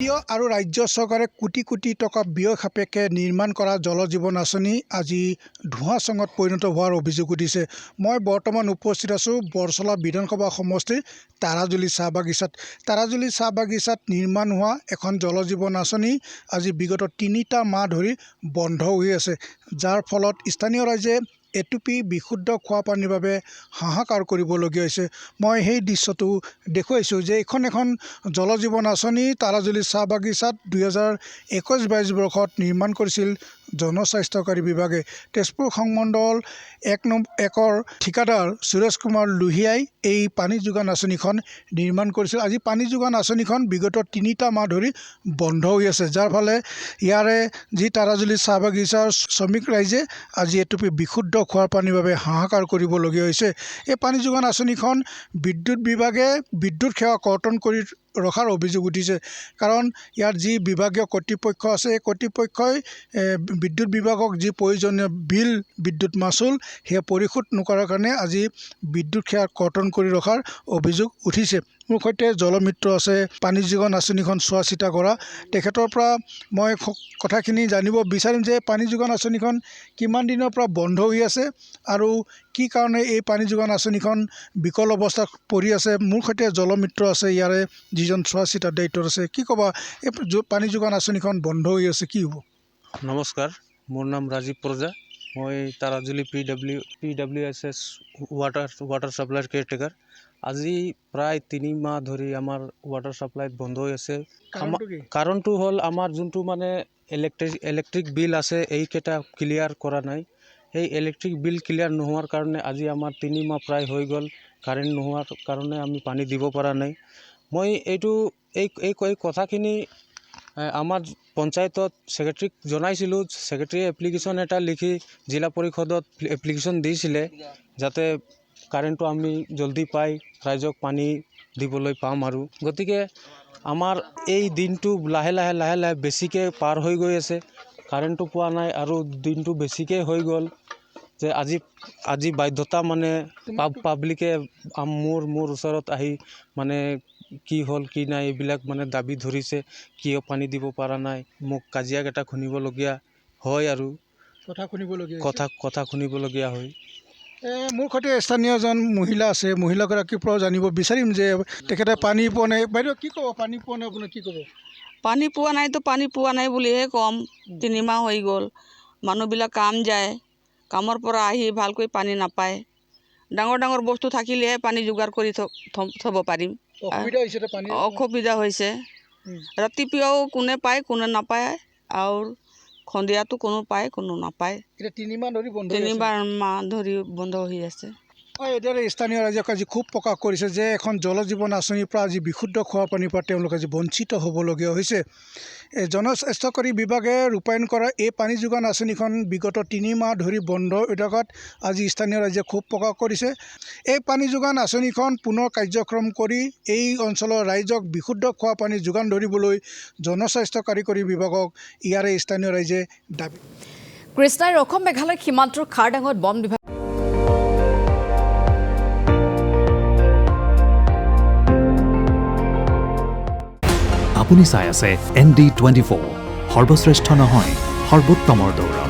আৰু ৰাজ্য চৰকাৰে কোটি কোটি টকা ব্যয় সাপেক্ষে নিৰ্মাণ কৰা জল জীৱন আঁচনি আজি ধোঁৱাচঙত পৰিণত হোৱাৰ অভিযোগ উঠিছে। মই বৰ্তমান উপস্থিত আছোঁ বৰছলা বিধানসভা সমষ্টিৰ তাৰাজুলি চাহ বাগিচাত। তাৰাজুলি চাহ বাগিচাত নিৰ্মাণ হোৱা এখন জল জীৱন আঁচনি আজি বিগত ৩টা মাহ ধৰি বন্ধ হৈ আছে, যাৰ ফলত স্থানীয় ৰাইজে এটুপি বিশুদ্ধ খোৱা পানীৰ বাবে হাহাকাৰ কৰিবলগীয়া হৈছে। মই সেই দৃশ্যটো দেখুৱাইছোঁ যে এখন জল জীৱন আঁচনি তাৰাজুলি চাহ বাগিচাত 2021-22 বৰ্ষত নিৰ্মাণ কৰিছিল জনস্বাস্থ্যকাৰী বিভাগে। তেজপুৰ সংমণ্ডল 1 ঠিকাদাৰ সুৰেশ কুমাৰ লোহিয়াই এই পানী যোগান আঁচনিখন নিৰ্মাণ কৰিছিল। আজি পানী যোগান আঁচনিখন বিগত 3টা মাহ ধৰি বন্ধ হৈ আছে, যাৰ ফলে ইয়াৰে যি তাৰাজুলি চাহ বাগিচাৰ শ্ৰমিক ৰাইজে আজি এটুপি বিশুদ্ধ খোৱাৰ পানীৰ বাবে হাহাকাৰ কৰিবলগীয়া হৈছে। এই পানী যোগান আঁচনিখন বিদ্যুৎ বিভাগে বিদ্যুৎ সেৱা কৰ্তন কৰি ৰখাৰ অভিযোগ উঠিছে, কাৰণ ইয়াৰ যি বিভাগীয় কৰ্তৃপক্ষ আছে এই কৰ্তৃপক্ষই বিদ্যুৎ বিভাগক যি প্ৰয়োজনীয় বিল বিদ্যুৎ মাচুল সেয়া পৰিশোধ নকৰাৰ কাৰণে আজি বিদ্যুৎ সেৱা কৰ্তন কৰি ৰখাৰ অভিযোগ উঠিছে। মোৰ সৈতে জলমিত্ৰ আছে, পানী যোগান আঁচনিখন চোৱা চিতা কৰা। তেখেতৰ পৰা মই কথাখিনি জানিব বিচাৰিম যে পানী যোগান আঁচনিখন কিমান দিনৰ পৰা বন্ধ হৈ আছে আৰু কি কাৰণে এই পানী যোগান আঁচনিখন বিকল অৱস্থাত পৰি আছে। মোৰ সৈতে জলমিত্ৰ আছে, ইয়াৰে যিজন চোৱা চিতাৰ দায়িত্বত আছে। কি ক'বা, এই পানী যোগান আঁচনিখন বন্ধ হৈ আছে, কি হ'ব? নমস্কাৰ, মোৰ নাম ৰাজীৱ প্ৰজা। মই তাৰাজুলি PWSS ৱাটাৰ ছাপ্লাইৰ কেয়াৰটেকাৰ। আজি প্ৰায় 3 মাহ ধৰি আমাৰ ৱাটাৰ ছাপ্লাই বন্ধ হৈ আছে। কাৰণটো হ'ল আমাৰ যোনটো মানে ইলেক্ট্ৰিক বিল আছে এইকেইটা ক্লিয়াৰ কৰা নাই। সেই ইলেক্ট্ৰিক বিল ক্লিয়াৰ নোহোৱাৰ কাৰণে আজি আমাৰ 3 মাহ প্ৰায় হৈ গ'ল। কাৰেণ্ট নোহোৱাৰ কাৰণে আমি পানী দিব পৰা নাই। মই এই কথাখিনি আমাৰ পঞ্চায়তত ছেক্ৰেটাৰীক জনাইছিলোঁ। ছেক্ৰেটাৰীয়ে এপ্লিকেশ্যন এটা লিখি জিলা পৰিষদত এপ্লিকেশ্যন দিছিলে, যাতে কাৰেণ্টটো আমি জলদি পাই ৰাইজক পানী দিবলৈ পাম। আৰু গতিকে আমাৰ এই দিনটো লাহে লাহে বেছিকৈ পাৰ হৈ গৈ আছে, কাৰেণ্টটো পোৱা নাই আৰু দিনটো বেছিকৈ হৈ গ'ল যে আজি বাধ্যতা মানে পাব্লিকে মোৰ ওচৰত আহি মানে কি হ'ল কি নাই এইবিলাক মানে দাবী ধৰিছে, কিয় পানী দিব পৰা নাই। মোক কাজিয়াকেইটা শুনিবলগীয়া হয় আৰু কথা শুনিবলগীয়া হয়। মোৰ সৈতে স্থানীয় এজন মহিলা আছে, মহিলাগৰাকীৰ পৰাও জানিব বিচাৰিম যে তেখেতে পানী পোৱা নাই। বাইদেউ কি ক'ব, পানী পোৱা নাই আপোনাৰ কি ক'ব? পানী পোৱা নাইতো পানী পোৱা নাই বুলিহে ক'ম। 3 মাহ হৈ গ'ল, মানুহবিলাক কাম যায়, কামৰ পৰা আহি ভালকৈ পানী নাপায়। ডাঙৰ বস্তু থাকিলেহে পানী যোগাৰ কৰি থ'ব পাৰিম। অসুবিধা হৈছে। ৰাতিপুৱাও কোনে পায় কোনে নাপায়, আৰু সন্ধিয়াটো কোনো পায় কোনো নাপায়। 3 মাহ ধৰি বন্ধ হৈ আছে। এইদৰে স্থানীয় ৰাইজক আজি ক্ষোভ প্ৰকাশ কৰিছে যে এখন জল জীৱন আঁচনিৰ পৰা আজি বিশুদ্ধ খোৱা পানীৰ পৰা তেওঁলোক আজি বঞ্চিত হ'বলগীয়া হৈছে। জনস্বাস্থ্যকাৰী বিভাগে ৰূপায়ণ কৰা এই পানী যোগান আঁচনিখন বিগত 3 মাহ ধৰি বন্ধ হৈ থকাত আজি স্থানীয় ৰাইজে ক্ষোভ প্ৰকাশ কৰিছে। এই পানী যোগান আঁচনিখন পুনৰ কাৰ্যক্ৰম কৰি এই অঞ্চলৰ ৰাইজক বিশুদ্ধ খোৱা পানী যোগান ধৰিবলৈ জনস্বাস্থ্য কাৰিকৰী বিভাগক ইয়াৰে স্থানীয় ৰাইজে দাবী। কৃষ্ণাই অসম মেঘালয় সীমান্তৰ খাৰডাঙত বন বিভাগ আপুনি চাই আছে ND24, সৰ্বশ্ৰেষ্ঠ নহয় সৰ্বোত্তমৰ দৌৰ।